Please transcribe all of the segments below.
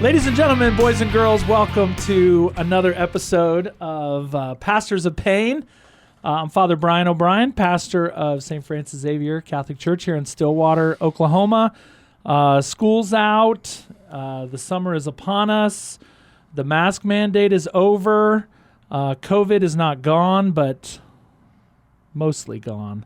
Ladies and gentlemen, boys and girls, welcome to another episode of Pastors of Pain. I'm Father Brian O'Brien, pastor of St. Francis Xavier Catholic Church here in Stillwater, Oklahoma. School's out. The summer is upon us. The mask mandate is over. COVID is not gone, but mostly gone.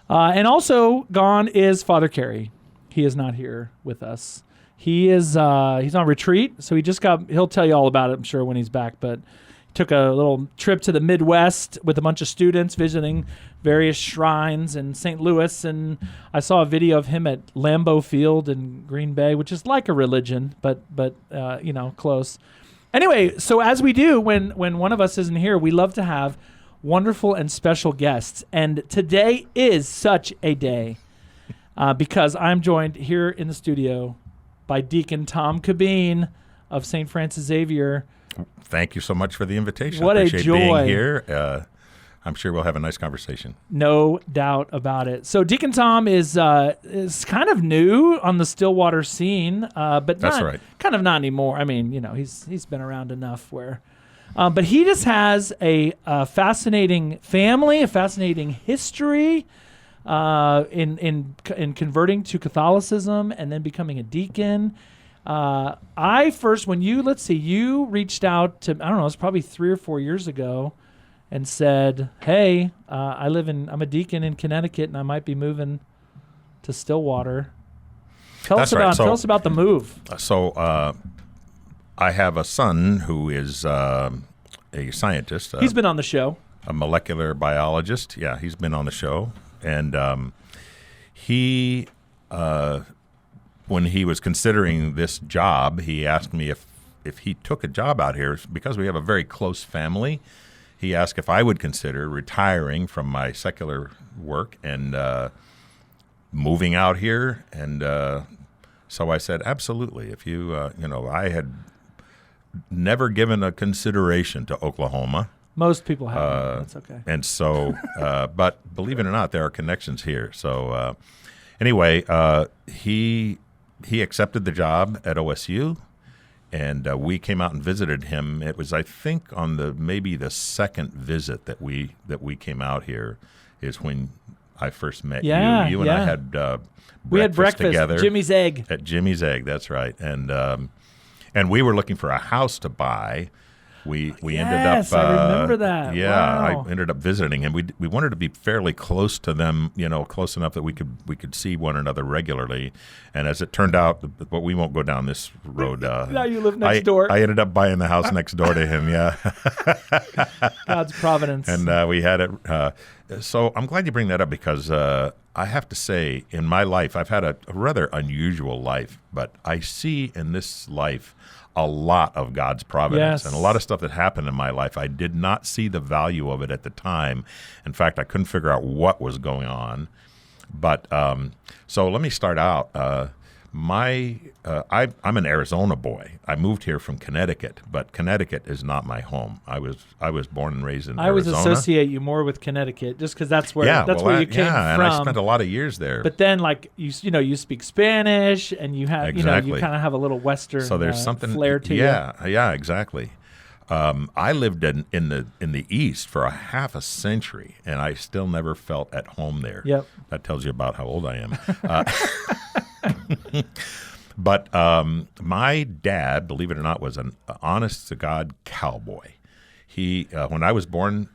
And also gone is Father Carey. He is not here with us. He's on retreat, so he'll tell you all about it, I'm sure, when he's back, but he took a little trip to the Midwest with a bunch of students visiting various shrines in St. Louis, and I saw a video of him at Lambeau Field in Green Bay, which is like a religion, but close. Anyway, so as we do when one of us isn't here, we love to have wonderful and special guests, and today is such a day because I'm joined here in the studio by Deacon Tom Cabeen of St. Francis Xavier. Thank you so much for the invitation. What I appreciate a joy. being here. I'm sure we'll have a nice conversation. No doubt about it. So Deacon Tom is kind of new on the Stillwater scene, but That's right. Kind of not anymore. I mean, he's been around enough where, but he just has a fascinating family, a fascinating history. In converting to Catholicism and then becoming a deacon. You reached out to, I don't know, it was probably 3 or 4 years ago and said, hey, I'm a deacon in Connecticut and I might be moving to Stillwater. Tell us about the move. So I have a son who is a scientist. He's been on the show. A molecular biologist. Yeah, he's been on the show. And he, when he was considering this job, he asked me if he took a job out here, because we have a very close family. He asked if I would consider retiring from my secular work and moving out here. And so I said, absolutely. If you, I had never given a consideration to Oklahoma. Most people have. That's okay. And so, but believe it or not, there are connections here. So anyway, he accepted the job at OSU, and we came out and visited him. It was, I think, on maybe the second visit that we came out here is when I first met you. You and I had breakfast together. Jimmy's Egg. At Jimmy's Egg, that's right. And we were looking for a house to buy. We ended up. I remember that. Yeah, wow. I ended up visiting him. We wanted to be fairly close to them, close enough that we could see one another regularly. And as it turned out, but we won't go down this road. Now you live next door. I ended up buying the house next door to him. Yeah. God's providence. And we had it. So I'm glad you bring that up because I have to say, in my life, I've had a rather unusual life, but I see in this life a lot of God's providence. Yes. And a lot of stuff that happened in my life. I did not see the value of it at the time. In fact, I couldn't figure out what was going on. But so let me start out. I'm an Arizona boy. I moved here from Connecticut, but Connecticut is not my home. I was born and raised in Arizona. I always associate you more with Connecticut, just because that's where you came from. And I spent a lot of years there. But then, you speak Spanish, and you have Exactly. you kind of have a little Western so there's something flair to you. Yeah, exactly. I lived in the East for a half a century, and I still never felt at home there. Yep. That tells you about how old I am. But my dad, believe it or not, was an honest-to-God cowboy. He, when I was born,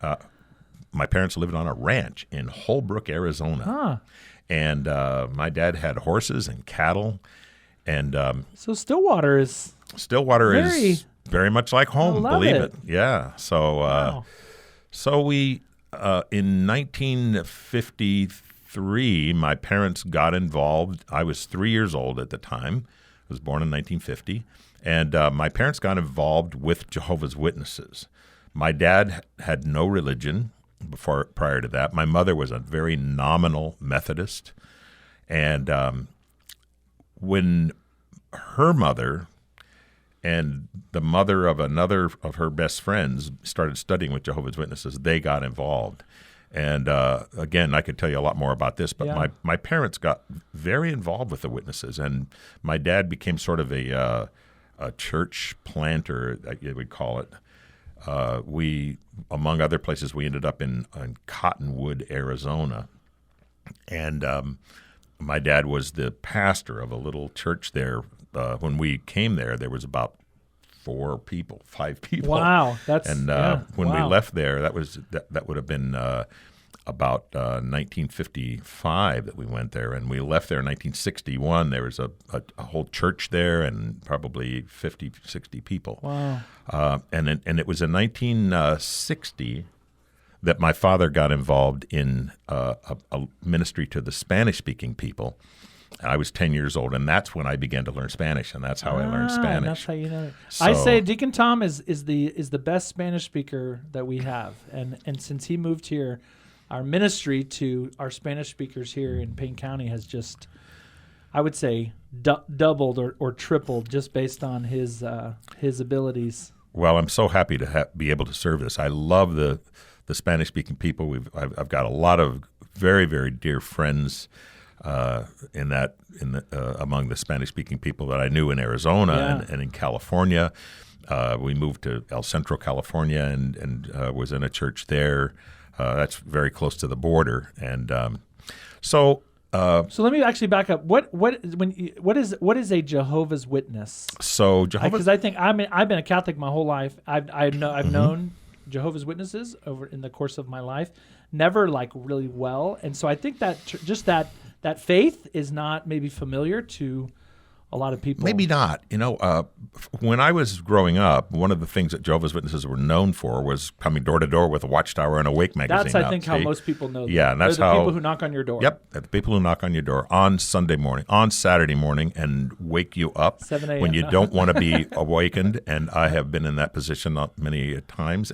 my parents lived on a ranch in Holbrook, Arizona. Huh. And my dad had horses and cattle. And so Stillwater is very much like home, believe it. Yeah. So, wow. So we, in 1953, my parents got involved. I was 3 years old at the time. I was born in 1950. And my parents got involved with Jehovah's Witnesses. My dad had no religion prior to that. My mother was a very nominal Methodist. And when her mother and the mother of another of her best friends started studying with Jehovah's Witnesses, they got involved. And again, I could tell you a lot more about this, but my parents got very involved with the Witnesses, and my dad became sort of a a church planter, you would call it. We, among other places, we ended up in Cottonwood, Arizona. And my dad was the pastor of a little church there. When we came there, there was about 5 people. Wow, that's when we wow. left there, that would have been about 1955 that we went there, and we left there in 1961. There was a whole church there, and probably 50, 60 people. Wow. And it was in 1960 that my father got involved in a ministry to the Spanish-speaking people. I was 10 years old, and that's when I began to learn Spanish, and that's how I learned Spanish. That's how you know it. I say Deacon Tom is the best Spanish speaker that we have, and since he moved here, our ministry to our Spanish speakers here in Payne County has just, I would say, doubled or tripled just based on his abilities. Well, I'm so happy to be able to serve this. I love the Spanish-speaking people. I've got a lot of very, very dear friends among the Spanish-speaking people that I knew in Arizona and in California. We moved to El Centro, California, and was in a church there. That's very close to the border, and so let me actually back up. What is a Jehovah's Witness? So Jehovah's, because I think I've been a Catholic my whole life. I've known Jehovah's Witnesses over in the course of my life, never like really well, and so I think that just that faith is not maybe familiar to a lot of people. Maybe not. When I was growing up, one of the things that Jehovah's Witnesses were known for was coming door to door with a Watchtower and Awake magazine. That's, I think, how most people know them. Yeah, and that's They're the people who knock on your door. Yep, the people who knock on your door on Sunday morning, on Saturday morning, and wake you up 7 a.m. when you don't want to be awakened. And I have been in that position many times.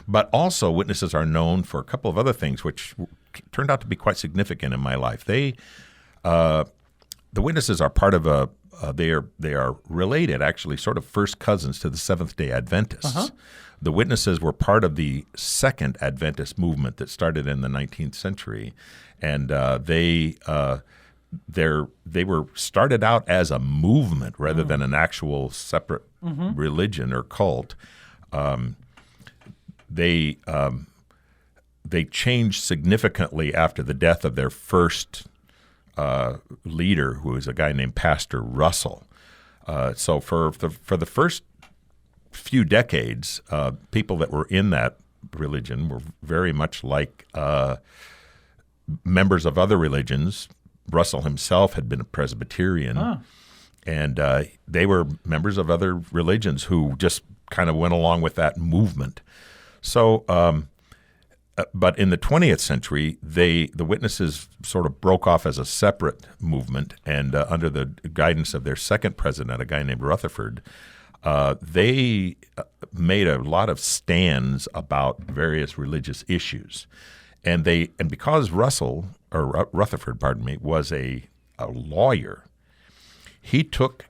But also, witnesses are known for a couple of other things, which turned out to be quite significant in my life. The witnesses are part of they are related, actually, sort of first cousins to the Seventh-day Adventists. Uh-huh. The witnesses were part of the Second Adventist movement that started in the 19th century, and they were started out as a movement rather than an actual separate religion or cult. They changed significantly after the death of their first leader, who was a guy named Pastor Russell. So for the first few decades, people that were in that religion were very much like members of other religions. Russell himself had been a Presbyterian, and they were members of other religions who just kind of went along with that movement. So but in the 20th century, the witnesses sort of broke off as a separate movement, and under the guidance of their second president, a guy named Rutherford, they made a lot of stands about various religious issues, and because Rutherford, was a lawyer, he took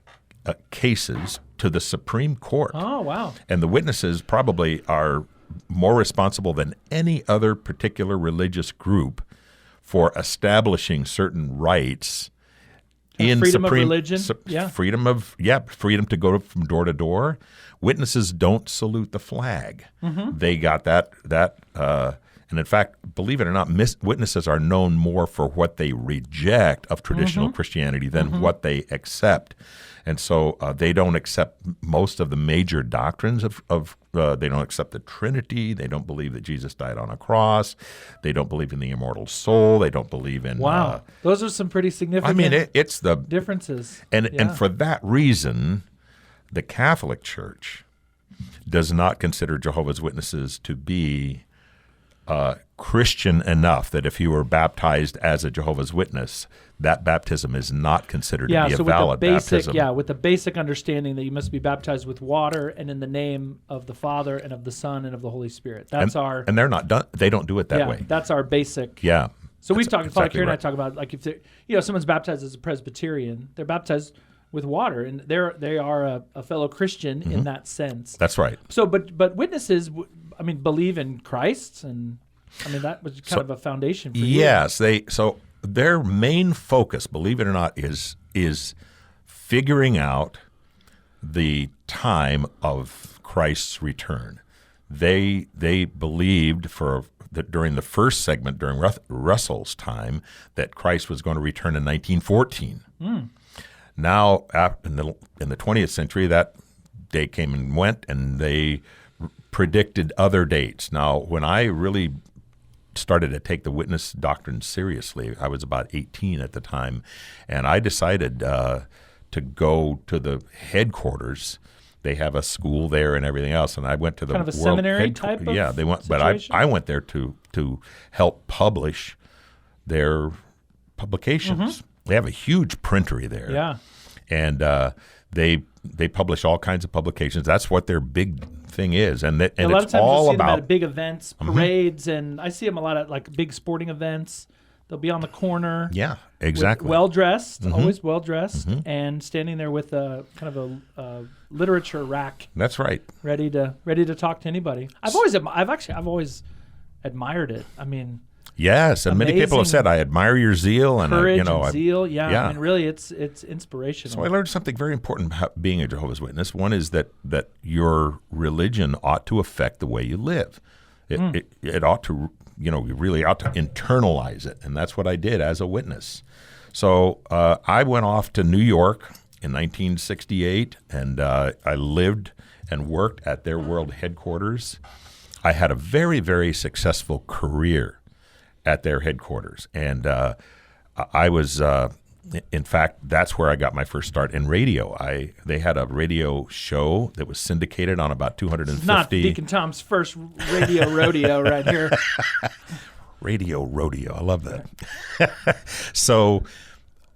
cases to the Supreme Court. Oh, wow! And the witnesses probably are more responsible than any other particular religious group for establishing certain rights in freedom of religion, freedom to go from door to door. Witnesses don't salute the flag. Mm-hmm. They got that, and in fact, believe it or not, witnesses are known more for what they reject of traditional Christianity than what they accept. And so they don't accept most of the major doctrines of they don't accept the Trinity. They don't believe that Jesus died on a cross. They don't believe in the immortal soul. They don't believe in... Wow. Those are some pretty significant it's the differences. And for that reason, the Catholic Church does not consider Jehovah's Witnesses to be Christian enough that if you were baptized as a Jehovah's Witness, that baptism is not considered to be a valid baptism. Yeah, with the basic understanding that you must be baptized with water and in the name of the Father and of the Son and of the Holy Spirit. And they're not done. They don't do it that way. That's our basic. Yeah. So we've talked. Father Kerry and I talk about, like, if someone's baptized as a Presbyterian, they're baptized with water, and they are a fellow Christian in that sense. That's right. So, but witnesses, believe in Christ, and that was kind of a foundation for you. Yes, their main focus, believe it or not, is figuring out the time of Christ's return. They believed that during the first segment, during Russell's time, that Christ was going to return in 1914. Now, in the 20th century, that day came and went, and they predicted other dates. Now, when I really started to take the witness doctrine seriously, I was about 18 at the time, and I decided to go to the headquarters. They have a school there and everything else, and I went to the kind of a seminary type of they went, situation? but I went there to help publish their publications. They have a huge printery there, Yeah. and they publish all kinds of publications. That's what their big thing is, and A lot of it's times all you'll see them about at big events, parades, and I see them a lot at like big sporting events. They'll be on the corner. yeah, exactly. Well dressed, always well dressed, and standing there with a kind of a literature rack, That's right. ready to talk to anybody. I've always admired it. I mean, Yes, and many people have Amazing said, "I admire your zeal," and courage and I zeal. Yeah, yeah. I mean, really, it's inspirational. So I learned something very important about being a Jehovah's Witness. One is that your religion ought to affect the way you live. It ought to, you really ought to internalize it, and that's what I did as a witness. So I went off to New York in 1968, and I lived and worked at their world headquarters. I had a very, very successful career at their headquarters, and I was, in fact, that's where I got my first start in radio. They had a radio show that was syndicated on about 250. Not Deacon Tom's first radio rodeo right here. Radio rodeo, I love that. So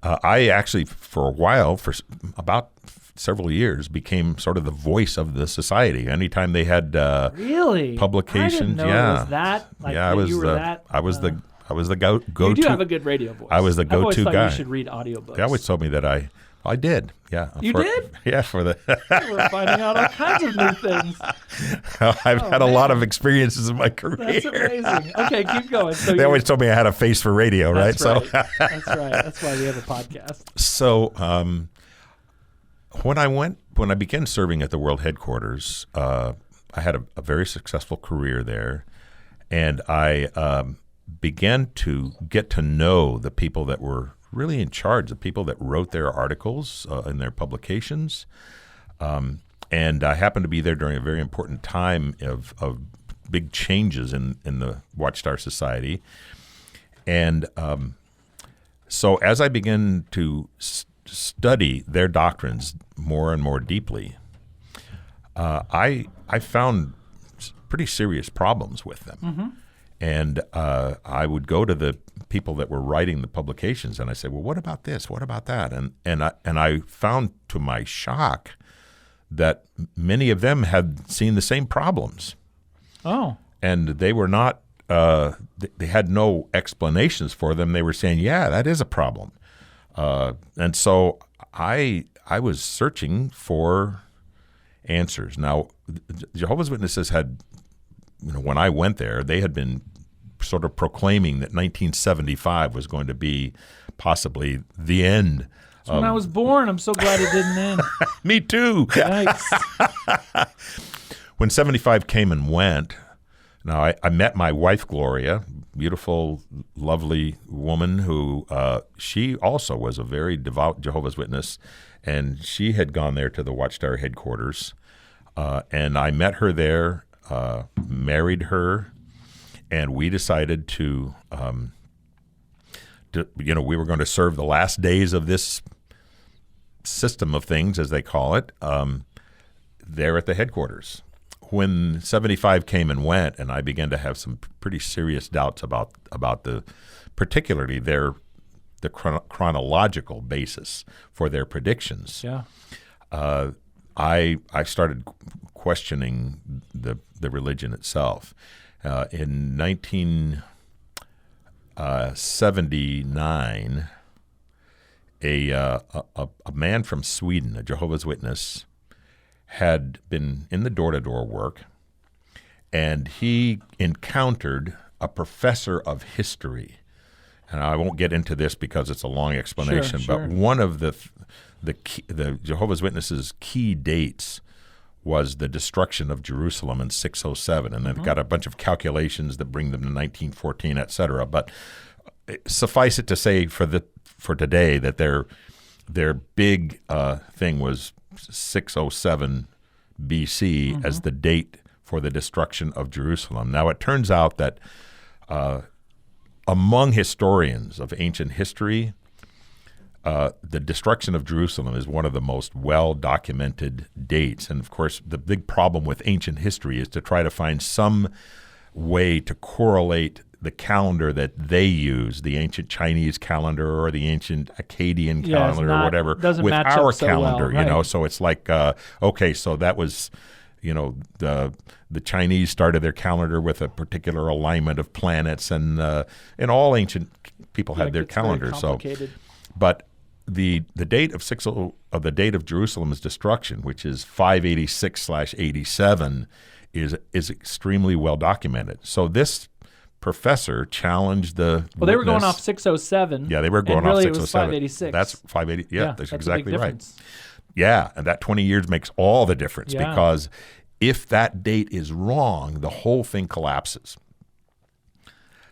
I actually, for a while, for about several years, became sort of the voice of the society. Anytime they had Really? publications, I didn't know yeah, it was that. Like, yeah, I was the go You do to. have a good radio voice. I was the I've always go-to thought guy. You should read audiobooks. They always told me that I did. Yeah, You did? Yeah, for the. We're finding out all kinds of new things. I've had a lot of experiences in my career. That's amazing. Okay, keep going. So They always told me I had a face for radio, right? That's right. That's right. That's why we have a podcast. So when I began serving at the world headquarters, I had a very successful career there, and I began to get to know the people that were really in charge, the people that wrote their articles in their publications. And I happened to be there during a very important time of big changes in the Watchtower Society. And so as I began to study their doctrines more and more deeply, I found pretty serious problems with them. And I would go to the people that were writing the publications, and I said, "Well, what about this? What about that?" And I found, to my shock, that many of them had seen the same problems. Oh. And they were not. They had no explanations for them. They were saying, "Yeah, that is a problem." And so I was searching for answers. Now, Jehovah's Witnesses had, when I went there, they had been sort of proclaiming that 1975 was going to be possibly the end. When I was born, I'm so glad it didn't end. Me too. Yikes. When 75 came and went, now I met my wife, Gloria, beautiful, lovely woman who, she also was a very devout Jehovah's Witness, and she had gone there to the Watchtower headquarters, and I met her there, married her, and we decided to we were going to serve the last days of this system of things, as they call it, there at the headquarters. When 75 came and went, and I began to have some pretty serious doubts about particularly the chronological basis for their predictions. Yeah. I started questioning the religion itself. In 1979, a man from Sweden, a Jehovah's Witness, had been in the door-to-door work, and he encountered a professor of history. and I won't get into this because it's a long explanation, Sure. but one of the Jehovah's Witnesses' key dates was the destruction of Jerusalem in 607, and they've got a bunch of calculations that bring them to 1914, et cetera. But suffice it to say for today that their big thing was 607 BC as the date for the destruction of Jerusalem. Now, it turns out that among historians of ancient history, the destruction of Jerusalem is one of the most well-documented dates. And, of course, the big problem with ancient history is to try to find some way to correlate the calendar that they use, the ancient Chinese calendar or the ancient Akkadian calendar or whatever, with our calendar, you know. So it's like, okay, so that was, you know, the Chinese started their calendar with a particular alignment of planets, and all ancient people had their calendar. So, but the date of the date of Jerusalem's destruction, which is 586/87, is extremely well documented. So this professor challenged the Well, they were going off 607. Yeah, they were going off 607. It was 586. That's 580. Yeah, that's exactly a big right. difference. Yeah, and that 20 years makes all the difference, because if that date is wrong, the whole thing collapses.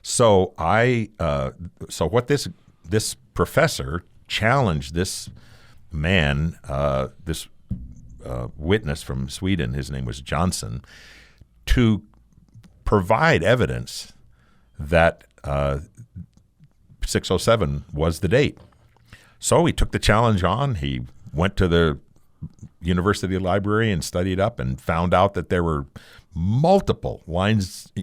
So what this professor challenged this man, this witness from Sweden, his name was Johnson, to provide evidence that 607 was the date. So he took the challenge on. He went to the university library and studied up and found out that there were multiple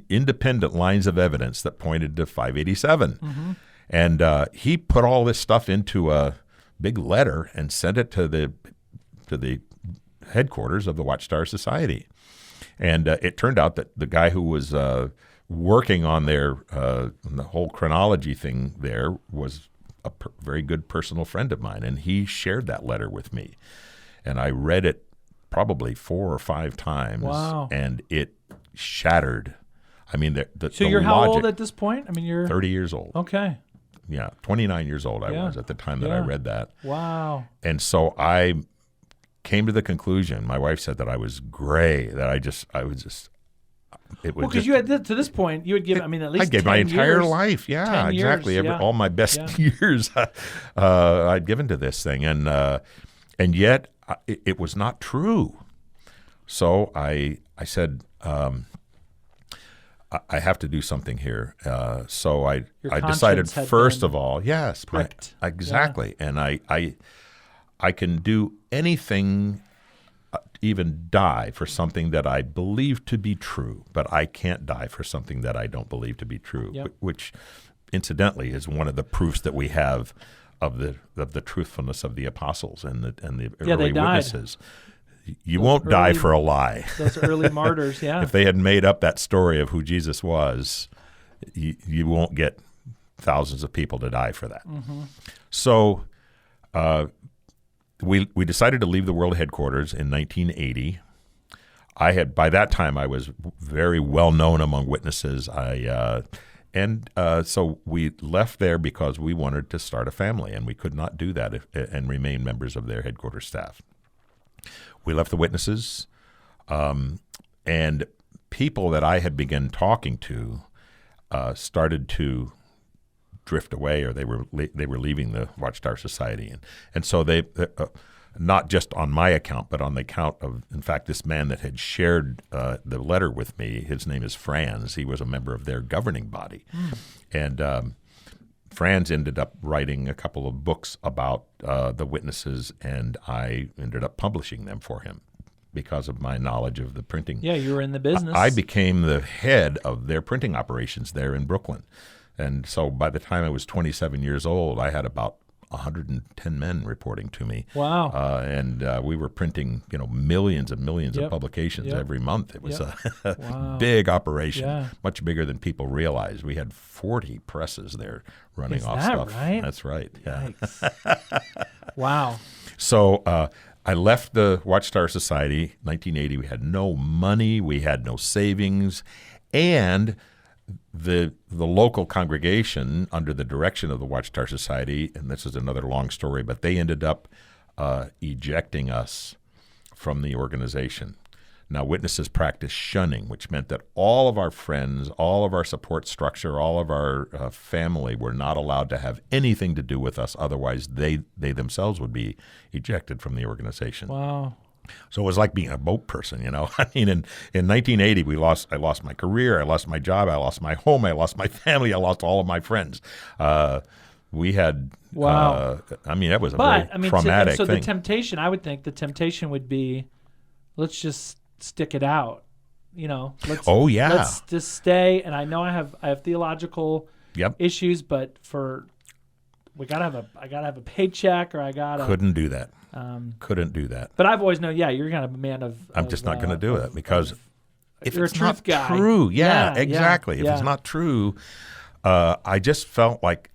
independent lines of evidence that pointed to 587. And he put all this stuff into a big letter and sent it to the headquarters of the Watchtower Society. And it turned out that the guy who was working on the whole chronology thing there was a very good personal friend of mine, and he shared that letter with me. And I read it probably 4 or 5 times, and it shattered. I mean, so you're how old at this point? I mean, you're 30 years old. Okay. Yeah, 29 years old I was at the time that I read that. Wow. And so I came to the conclusion, my wife said that I was gray, that it was because you had to this point, you had given, at least I gave 10 my entire years, life. Yeah, exactly. All my best years I'd given to this thing. And yet it was not true. So I said, I have to do something here. So I decided, first of all, exactly. And I can do anything, even die for something that I believe to be true, but I can't die for something that I don't believe to be true, which incidentally is one of the proofs that we have of the truthfulness of the apostles and the early witnesses. You won't die for a lie. Those early martyrs, If they had made up that story of who Jesus was, you won't get thousands of people to die for that. So we decided to leave the world headquarters in 1980. By that time, I was very well known among witnesses. So we left there because we wanted to start a family, and we could not do that and remain members of their headquarters staff. We left the witnesses, and people that I had begun talking to started to drift away, or they were leaving the Watchtower Society, and so they not just on my account, but on the account of, in fact, this man that had shared the letter with me. His name is Franz. He was a member of their governing body, and Franz ended up writing a couple of books about the witnesses, and I ended up publishing them for him because of my knowledge of the printing. Yeah, you were in the business. I became the head of their printing operations there in Brooklyn. And so by the time I was 27 years old, I had about 110 men reporting to me. Wow. And we were printing, millions and millions of publications every month. It was a big operation, much bigger than people realize. We had 40 presses there running off stuff. Right? That's right. Yeah. Wow. So I left the Watchtower Society 1980. We had no money. We had no savings. And the local congregation, under the direction of the Watchtower Society, and this is another long story, but they ended up ejecting us from the organization. Now, witnesses practice shunning, which meant that all of our friends, all of our support structure, all of our family were not allowed to have anything to do with us. Otherwise, they themselves would be ejected from the organization. Wow. So it was like being a boat person, you know. I mean, in 1980, I lost my career, I lost my job, I lost my home, I lost my family, I lost all of my friends. We had, wow. I mean, that was a very traumatic thing. So thing. the temptation, I would think the temptation would be, let's just stick it out, you know. Let's just stay. And I know I have theological issues, but I gotta have a paycheck, or I gotta couldn't do that. Couldn't do that. But I've always known, you're kind of a man of. I'm just not going to do it, because if you're it's a truth not guy. true, exactly. If Yeah. it's not true, I just felt like,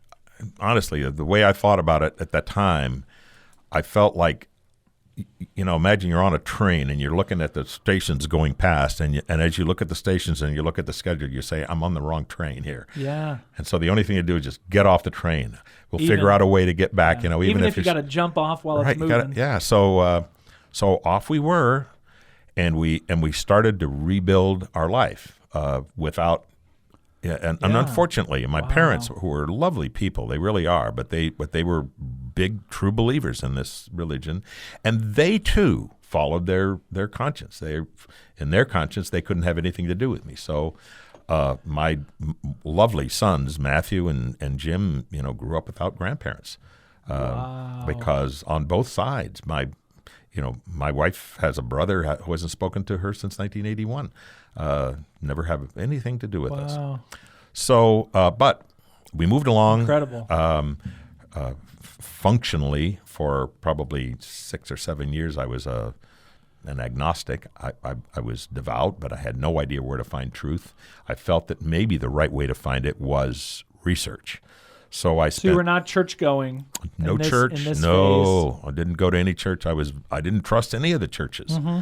honestly, the way I thought about it at that time, I felt like, you know, imagine you're on a train and you're looking at the stations going past, and as you look at the stations and you look at the schedule, you say, I'm on the wrong train here. Yeah. And so the only thing to do is just get off the train. We'll figure out a way to get back, you know, even if you got to jump off while right, it's moving. So off we were, and we started to rebuild our life without. Yeah, and unfortunately, my parents, who were lovely people, they really are, but they were big, true believers in this religion, and they too followed their conscience. In their conscience, they couldn't have anything to do with me. So my lovely sons, Matthew and Jim, you know, grew up without grandparents because on both sides, my wife has a brother who hasn't spoken to her since 1981. Never have anything to do with us. So, but we moved along. Incredible. Functionally, for probably 6 or 7 years, I was an agnostic. I was devout, but I had no idea where to find truth. I felt that maybe the right way to find it was research. So you were not church going. No church. In this no, phase. I didn't go to any church. I didn't trust any of the churches. Mm-hmm.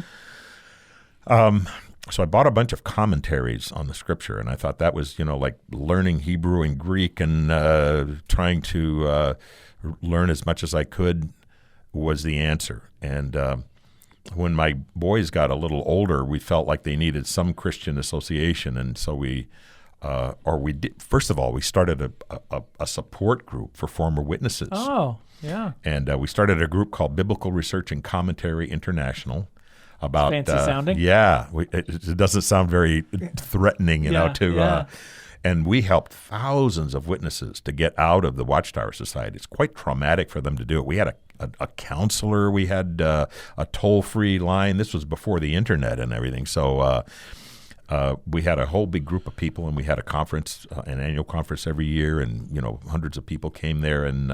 So I bought a bunch of commentaries on the Scripture, and I thought that was, you know, like learning Hebrew and Greek and trying to learn as much as I could was the answer. And when my boys got a little older, we felt like they needed some Christian association, and so first of all, we started a support group for former witnesses. Oh, yeah. And we started a group called Biblical Research and Commentary International. About fancy sounding. Yeah, it doesn't sound very threatening, you know. And we helped thousands of witnesses to get out of the Watchtower Society. It's quite traumatic for them to do it. We had a counselor. We had a toll-free line. This was before the internet and everything. So we had a whole big group of people, and we had a conference, an annual conference every year, and you know, hundreds of people came there, and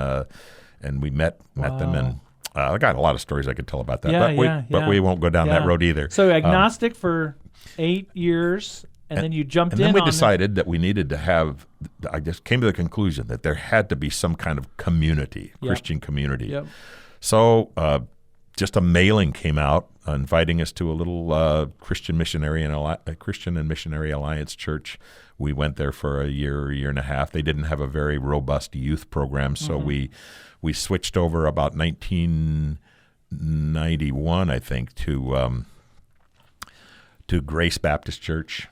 we met them. And I got a lot of stories I could tell about that, but we won't go down that road either. So agnostic for 8 years, and then you jumped in. And then we decided that we needed to have. I just came to the conclusion that there had to be some kind of community, Christian community. Yep. So just a mailing came out inviting us to a little Christian and Missionary Alliance church. We went there for a year and a half. They didn't have a very robust youth program, so we switched over about 1991, I think, to Grace Baptist Church.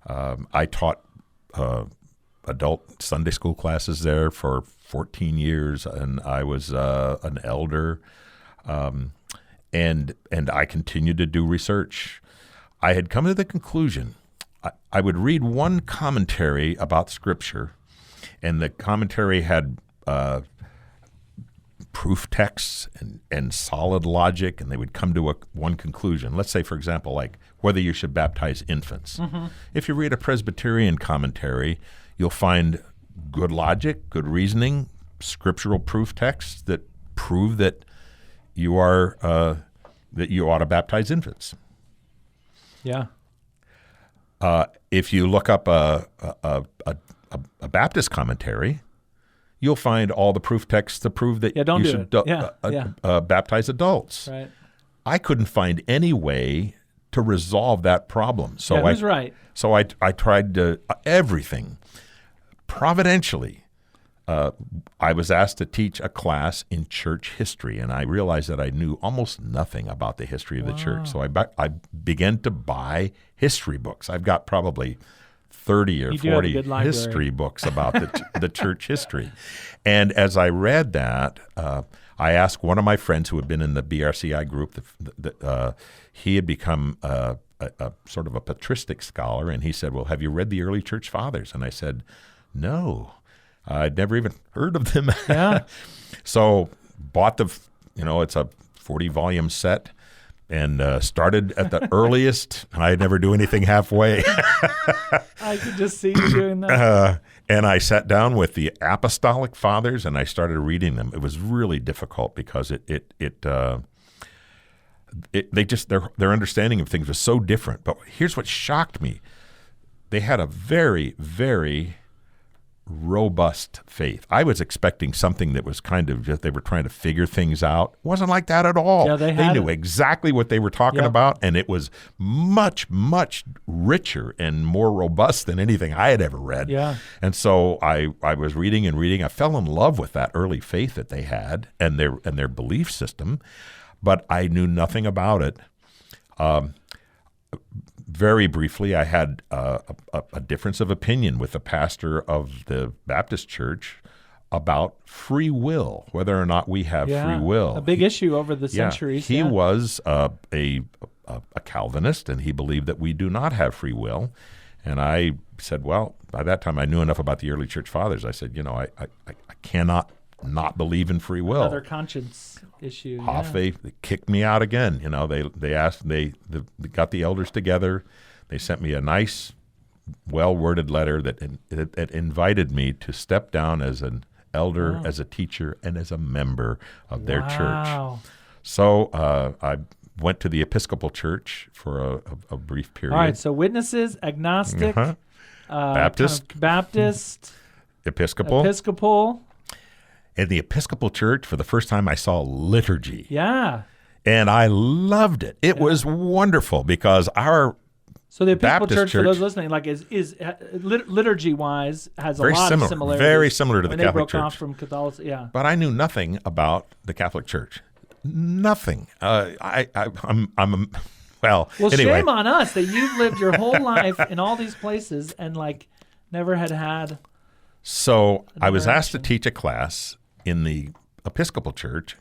I taught adult Sunday school classes there for 14 years, and I was an elder, and I continued to do research. I had come to the conclusion I would read one commentary about Scripture, and the commentary had proof texts and solid logic, and they would come to one conclusion. Let's say, for example, like whether you should baptize infants. Mm-hmm. If you read a Presbyterian commentary, you'll find good logic, good reasoning, scriptural proof texts that prove that you are that you ought to baptize infants. Yeah. If you look up a Baptist commentary, you'll find all the proof texts to prove that you should baptize adults. Right. I couldn't find any way to resolve that problem. So who's right? So I tried everything. Providentially, I was asked to teach a class in church history, and I realized that I knew almost nothing about the history of the church. So I began to buy history books. I've got probably 30 or 40 history books about the church history. And as I read that, I asked one of my friends who had been in the BRCI group, he had become a sort of a patristic scholar, and he said, well, have you read the early church fathers? And I said, no, I'd never even heard of them. Yeah. So bought it's a 40-volume set, and started at the earliest. I never do anything halfway. I could just see you doing that. And I sat down with the Apostolic Fathers, and I started reading them. It was really difficult because their understanding of things was so different. But here's what shocked me: they had a very, very robust faith. I was expecting something that was kind of just they were trying to figure things out. It wasn't like that at all. Yeah, they knew exactly what they were talking about, and it was much, much richer and more robust than anything I had ever read. Yeah. And so I was reading and reading. I fell in love with that early faith that they had and their belief system, but I knew nothing about it. Very briefly, I had a difference of opinion with the pastor of the Baptist church about free will, whether or not we have free will. A big issue over the centuries. He was a Calvinist, and he believed that we do not have free will. And I said, well, by that time I knew enough about the early church fathers. I said, I cannot not believe in free will. Another conscience issue. They kicked me out again. They asked, they got the elders together. They sent me a nice, well-worded letter that invited me to step down as an elder, as a teacher, and as a member of their church. So I went to the Episcopal Church for a brief period. All right, so witnesses, agnostic, Baptist, Episcopal. In the Episcopal Church, for the first time, I saw liturgy. Yeah. And I loved it. It was wonderful because So the Episcopal Baptist Church, for those listening, is liturgy-wise, has very a lot similar, of similarities. very similar to the Catholic Church. They broke Church. off from Catholicism, yeah. But I knew nothing about the Catholic Church. Nothing. Well, anyway. Shame on us that you've lived your whole life in all these places and never had. So I was asked to teach a class in the Episcopal Church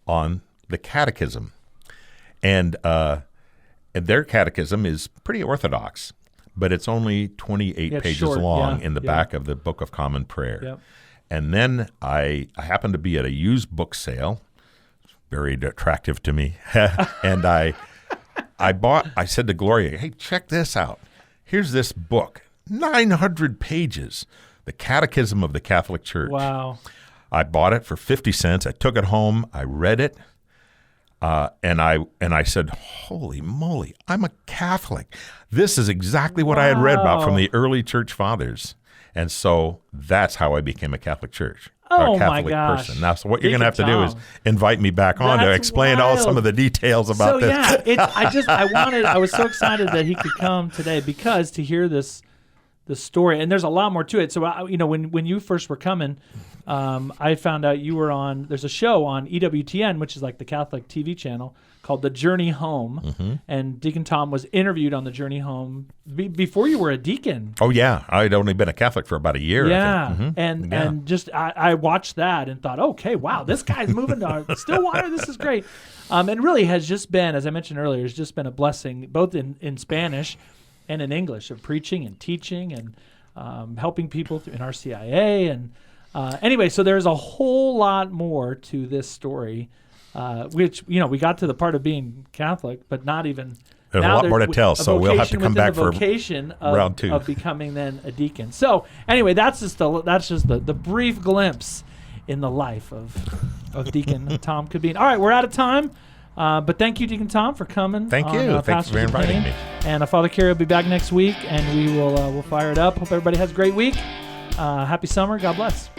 on the Catechism, and their Catechism is pretty orthodox, but it's only 28 pages short, long in the back of the Book of Common Prayer. Yep. And then I happened to be at a used book sale, very attractive to me, and I said to Gloria, hey, check this out. Here's this book, 900 pages, the Catechism of the Catholic Church. Wow. I bought it for 50 cents. I took it home. I read it. And I said, holy moly, I'm a Catholic. This is exactly what I had read about from the early church fathers. And so that's how I became a a Catholic my gosh. person. Now, so what you're going to have to do is invite me back on to explain all some of the details about this. I was so excited that he could come today because to hear the story, and there's a lot more to it. So, when you first were coming, I found out you were there's a show on EWTN, which is like the Catholic TV channel, called The Journey Home. Mm-hmm. And Deacon Tom was interviewed on The Journey Home before you were a deacon. Oh, yeah. I'd only been a Catholic for about a year. Yeah. I think. Mm-hmm. And just I watched that and thought, okay, wow, this guy's moving to Stillwater. This is great. And really has just been, as I mentioned earlier, has just been a blessing, both in Spanish and in English, of preaching and teaching and helping people in RCIA. And anyway, so there's a whole lot more to this story, which, we got to the part of being Catholic, but not even. There's a lot more to tell, so we'll have to come back for round two. Of becoming then a deacon. So anyway, that's just the brief glimpse in the life of Deacon Tom Cabeen. All right, we're out of time. But thank you, Deacon Tom, for coming. Thank you. Thanks for inviting me. And Father Carey will be back next week, and we'll fire it up. Hope everybody has a great week. Happy summer. God bless.